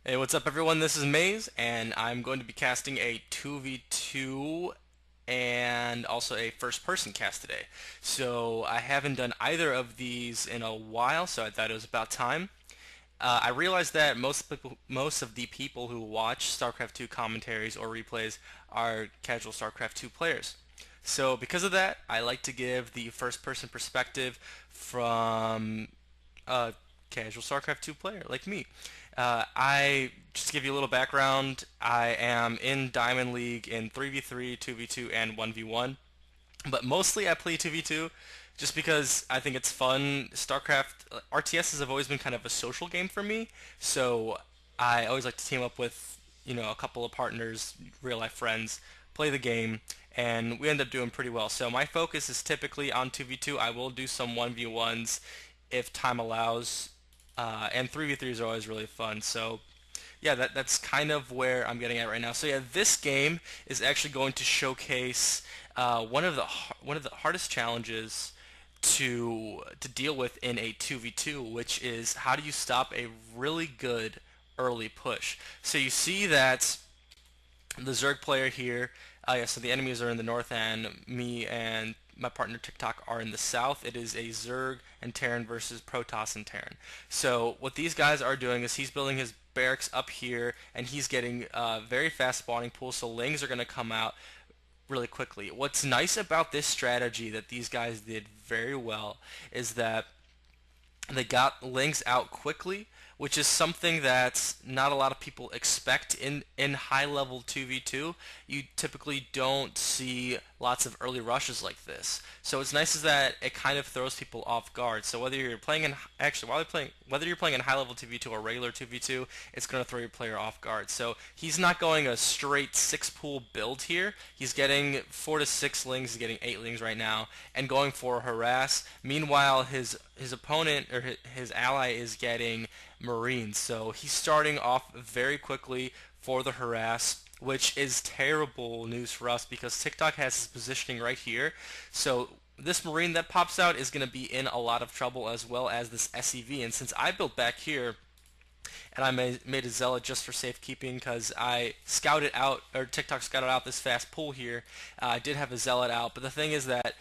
Hey, what's up, everyone? This is Maze, and I'm going to be casting a 2v2 and also a first person cast today. So, I haven't done either of these in a while, so I thought it was about time. I realized that most of the people who watch StarCraft 2 commentaries or replays are casual StarCraft 2 players. So, because of that, I like to give the first person perspective from a casual StarCraft 2 player like me. I just to give you a little background. I am in Diamond League in 3v3, 2v2, and 1v1. But mostly I play 2v2 just because I think it's fun. StarCraft RTSs have always been kind of a social game for me, so I always like to team up with a couple of partners, real life friends, play the game, and we end up doing pretty well. So my focus is typically on 2v2. I will do some 1v1s if time allows, and 3v3s are always really fun. So yeah, that's kind of where I'm getting at right now. So yeah, this game is actually going to showcase one of the hardest challenges to deal with in a 2v2, which is how do you stop a really good early push. So you see that the Zerg player here. Yeah, so the enemies are in the north, and me and my partner TikTok are in the south. It is a Zerg and Terran versus Protoss and Terran. So what these guys are doing is he's building his barracks up here, and he's getting very fast spawning pools. So lings are going to come out really quickly. What's nice about this strategy that these guys did very well is that they got lings out quickly, which is something that not a lot of people expect in high level 2v2. You typically don't see lots of early rushes like this. So what's nice is that it kind of throws people off guard. So whether you're playing in actually while you're playing whether you're playing in high level 2v2 or regular 2v2, it's going to throw your player off guard. So he's not going a straight 6 pool build here. He's getting 4 to 6 lings, he's getting 8 lings right now, and going for harass. Meanwhile, his opponent or his ally is getting Marines. So he's starting off very quickly for the harass, which is terrible news for us because TikTok has his positioning right here. So this Marine that pops out is going to be in a lot of trouble, as well as this SEV. And since I built back here, and I made a zealot just for safekeeping because I scouted out, or TikTok scouted out this fast pool here. I did have a zealot out, but the thing is that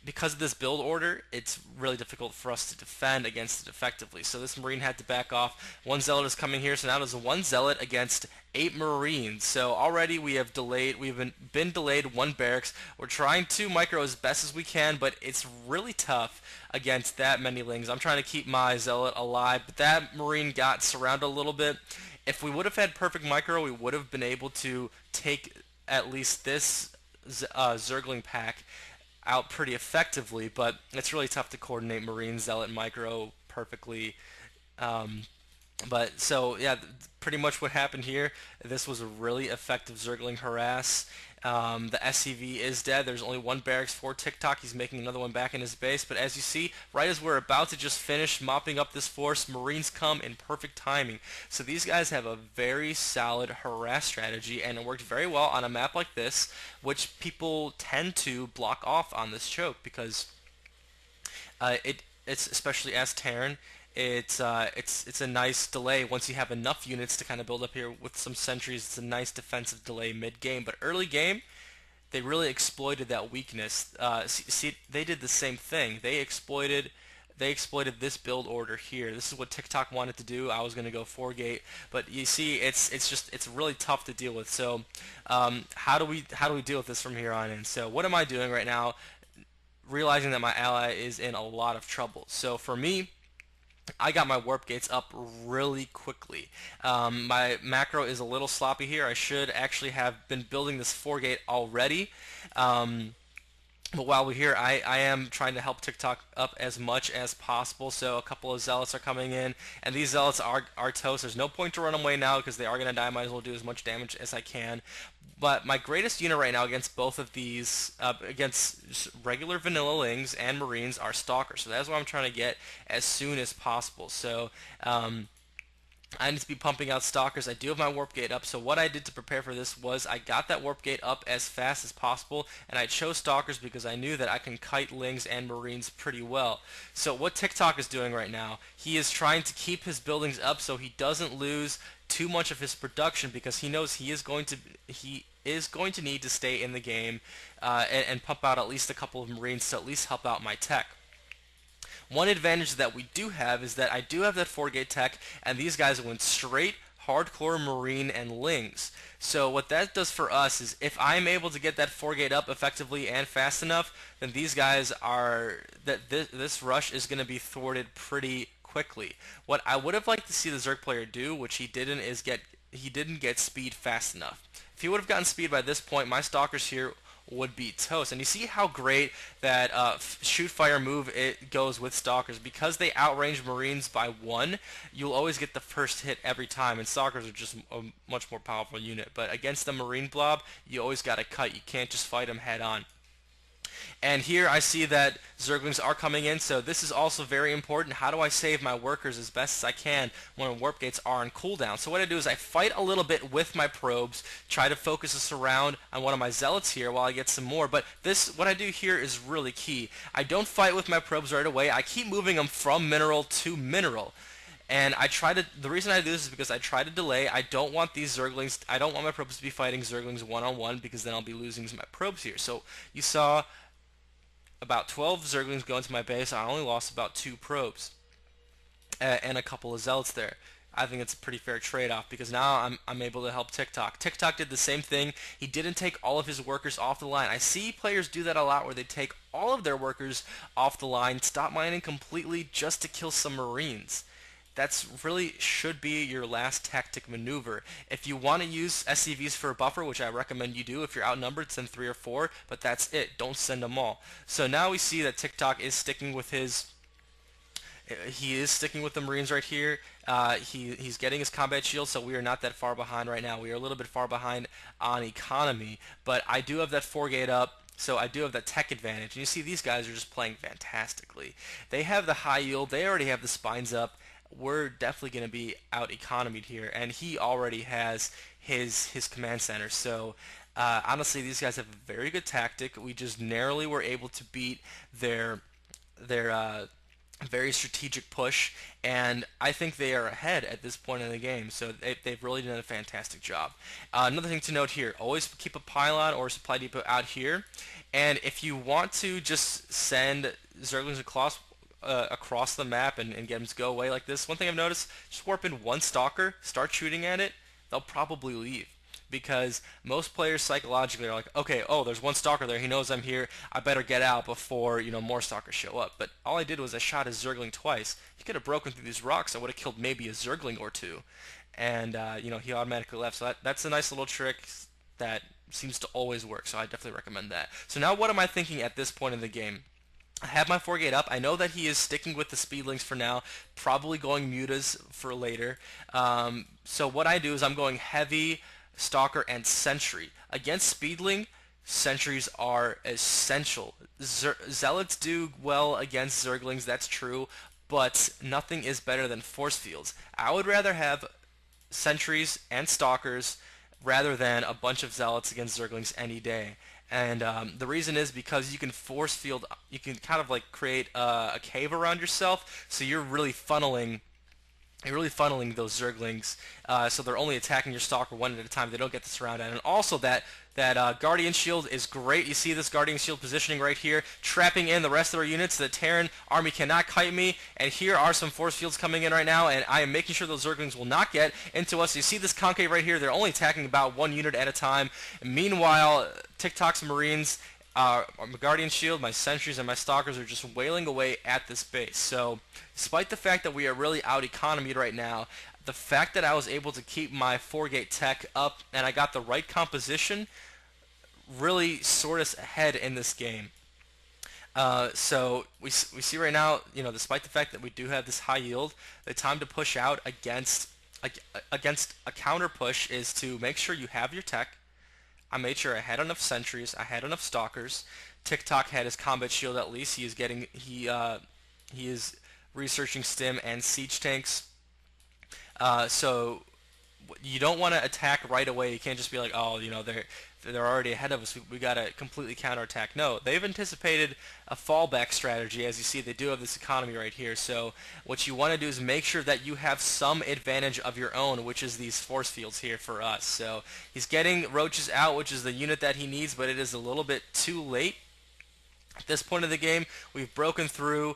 because of this build order, it's really difficult for us to defend against it effectively. So this Marine had to back off. One Zealot is coming here, so now there's one Zealot against 8 Marines. So already we've been delayed 1 barracks. We're trying to micro as best as we can, but it's really tough against that many lings. I'm trying to keep my Zealot alive, but that Marine got surrounded a little bit. If we would have had perfect micro, we would have been able to take at least this Zergling pack out pretty effectively, but it's really tough to coordinate Marine, Zealot, and Micro perfectly. Um, but so yeah, pretty much what happened here. This was a really effective Zergling harass. The SCV is dead. There's only 1 barracks for TikTok. He's making another one back in his base. But as you see, right as we're about to just finish mopping up this force, Marines come in perfect timing. So these guys have a very solid harass strategy, and it worked very well on a map like this, which people tend to block off on this choke because it's especially as Terran, it's a nice delay once you have enough units to kind of build up here with some sentries. It's a nice defensive delay mid game, but early game they really exploited that weakness. See, they did the same thing. They exploited this build order here. This is what TikTok wanted to do. I was going to go 4 gate, but you see, it's really tough to deal with. So, how do we deal with this from here on in? So, what am I doing right now? Realizing that my ally is in a lot of trouble. So for me, I got my warp gates up really quickly. My macro is a little sloppy here. I should actually have been building this 4 gate already. Um, but while we're here, I am trying to help TikTok up as much as possible. So a couple of zealots are coming in, and these zealots are toast. There's no point to run away now because they are going to die. Might as well do as much damage as I can. But my greatest unit right now against both of these, against regular vanilla lings and marines, are stalkers. So that's what I'm trying to get as soon as possible. So I need to be pumping out stalkers. I do have my warp gate up, so what I did to prepare for this was I got that warp gate up as fast as possible, and I chose stalkers because I knew that I can kite lings and marines pretty well. So what TikTok is doing right now, he is trying to keep his buildings up so he doesn't lose too much of his production, because he knows he is going to need to stay in the game, and pump out at least a couple of marines to at least help out my tech. One advantage that we do have is that I do have that 4-gate tech, and these guys went straight hardcore marine and lings. So what that does for us is if I'm able to get that 4-gate up effectively and fast enough, then these guys are that this rush is going to be thwarted pretty quickly. What I would have liked to see the Zerg player do, which he didn't get speed fast enough. If he would have gotten speed by this point, my stalkers here would be toast. And you see how great that shoot fire move it goes with stalkers, because they outrange marines by 1. You'll always get the first hit every time, and stalkers are just a much more powerful unit. But against the marine blob, you always got to cut. You can't just fight them head on. And here I see that Zerglings are coming in, so this is also very important. How do I save my workers as best as I can when warp gates are on cooldown? So what I do is I fight a little bit with my probes, try to focus us around on one of my zealots here while I get some more. But what I do here is really key. I don't fight with my probes right away. I keep moving them from mineral to mineral. And the reason I do this is because I try to delay. I don't want I don't want my probes to be fighting Zerglings one-on-one, because then I'll be losing my probes here. So you saw about 12 Zerglings go into my base. I only lost about 2 probes, and a couple of zealots there. I think it's a pretty fair trade-off, because now I'm able to help TikTok. TikTok did the same thing. He didn't take all of his workers off the line. I see players do that a lot, where they take all of their workers off the line, stop mining completely just to kill some marines. That's really should be your last tactic maneuver. If you want to use SCVs for a buffer, which I recommend you do if you're outnumbered, send 3 or 4, but that's it. Don't send them all. So now we see that TikTok is sticking with he is sticking with the Marines right here. He's getting his combat shield, so we are not that far behind right now. We are a little bit far behind on economy, but I do have that 4-gate up. So I do have that tech advantage. And you see these guys are just playing fantastically. They have the high yield. They already have the spines up. We're definitely going to be out economied here, and he already has his command center. So honestly, these guys have a very good tactic. We just narrowly were able to beat their very strategic push, and I think they are ahead at this point in the game. So they've really done a fantastic job. Another thing to note here: always keep a pylon or a supply depot out here, and if you want to just send Zerglings across the map and get them to go away like this, one thing I've noticed: just warp in one stalker, start shooting at it, they'll probably leave. Because most players psychologically are like, okay, oh, there's one stalker there. He knows I'm here. I better get out before more stalkers show up. But all I did was I shot his Zergling twice. He could have broken through these rocks. I would have killed maybe a Zergling or two, and he automatically left. So that's a nice little trick that seems to always work. So I definitely recommend that. So now, what am I thinking at this point in the game? I have my 4-gate up. I know that he is sticking with the speedlings for now, probably going mutas for later. So what I do is I'm going heavy stalker and sentry. Against speedling, sentries are essential. Zealots do well against zerglings, that's true, but nothing is better than force fields. I would rather have sentries and stalkers rather than a bunch of zealots against zerglings any day. And the reason is because you can force field, you can kind of like create a cave around yourself, so you're really funneling those Zerglings, so they're only attacking your Stalker one at a time. They don't get the surround out. And also that Guardian Shield is great. You see this Guardian Shield positioning right here, trapping in the rest of their units. The Terran army cannot kite me. And here are some force fields coming in right now, and I am making sure those Zerglings will not get into us. You see this Concave right here. They're only attacking about one unit at a time. And meanwhile, TikTok's Marines, my Guardian Shield, my Sentries, and my Stalkers are just wailing away at this base. So, despite the fact that we are really out economied right now, the fact that I was able to keep my 4-gate tech up and I got the right composition really sort us ahead in this game. So we see right now, despite the fact that we do have this high yield, the time to push out against a counter push is to make sure you have your tech. I made sure I had enough sentries, I had enough stalkers. TikTok had his combat shield at least. He is researching stim and siege tanks. So you don't want to attack right away. You can't just be like, oh, you know, they're already ahead of us. We got to completely counterattack. No, they've anticipated a fallback strategy. As you see, they do have this economy right here. So what you want to do is make sure that you have some advantage of your own, which is these force fields here for us. So he's getting roaches out, which is the unit that he needs, but it is a little bit too late. At this point of the game, we've broken through.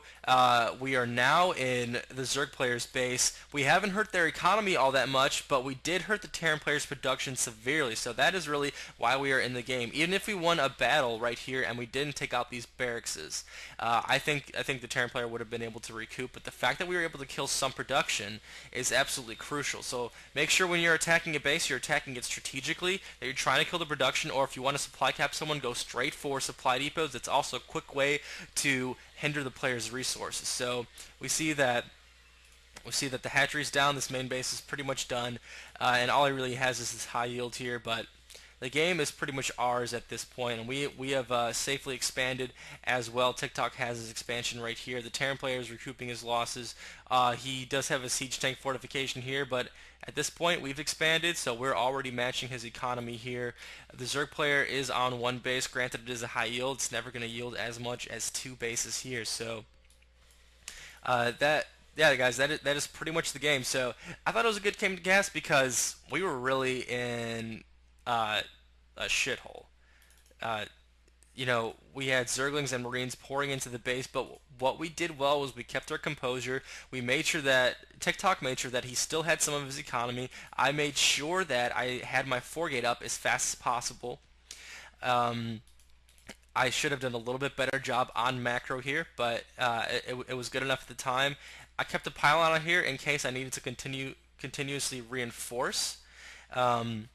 We are now in the Zerg players' base. We haven't hurt their economy all that much, but we did hurt the Terran players' production severely. So that is really why we are in the game. Even if we won a battle right here and we didn't take out these barracks, I think the Terran player would have been able to recoup. But the fact that we were able to kill some production is absolutely crucial. So make sure when you're attacking a base, you're attacking it strategically. That you're trying to kill the production, or if you want to supply cap someone, go straight for supply depots. It's also quick way to hinder the player's resources. So we see that the hatchery's down. This main base is pretty much done, and all he really has is this high yield here. But the game is pretty much ours at this point, and we have safely expanded as well. TikTok has his expansion right here. The Terran player is recouping his losses. He does have a siege tank fortification here, but at this point we've expanded, so we're already matching his economy here. The Zerg player is on one base. Granted, it is a high yield. It's never going to yield as much as two bases here. So that. Yeah, guys, that is pretty much the game. So I thought it was a good game to cast because we were really in a shithole. Uh, we had Zerglings and Marines pouring into the base, but what we did well was we kept our composure. We made sure that TikTok made sure that he still had some of his economy. I made sure that I had my 4-gate up as fast as possible. Um, I should have done a little bit better job on macro here, but it was good enough at the time. I kept a pylon on here in case I needed to continuously reinforce. Um,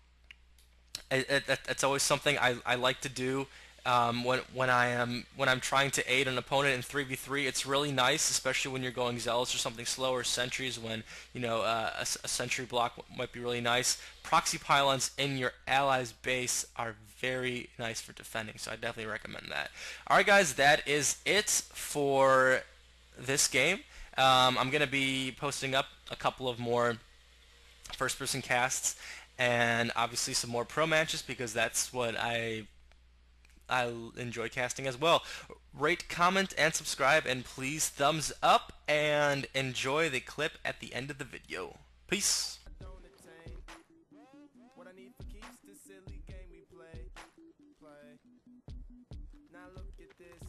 that's always something I like to do when I'm trying to aid an opponent in 3v3. It's really nice, especially when you're going zealots or something slower, sentries. When a sentry block might be really nice. Proxy pylons in your ally's base are very nice for defending, so I definitely recommend that. All right, guys, that is it for this game. I'm gonna be posting up a couple of more first-person casts, and obviously some more pro matches because that's what I enjoy casting as well. Rate, comment, and subscribe, and please thumbs up, and enjoy the clip at the end of the video. Peace. Now look at this.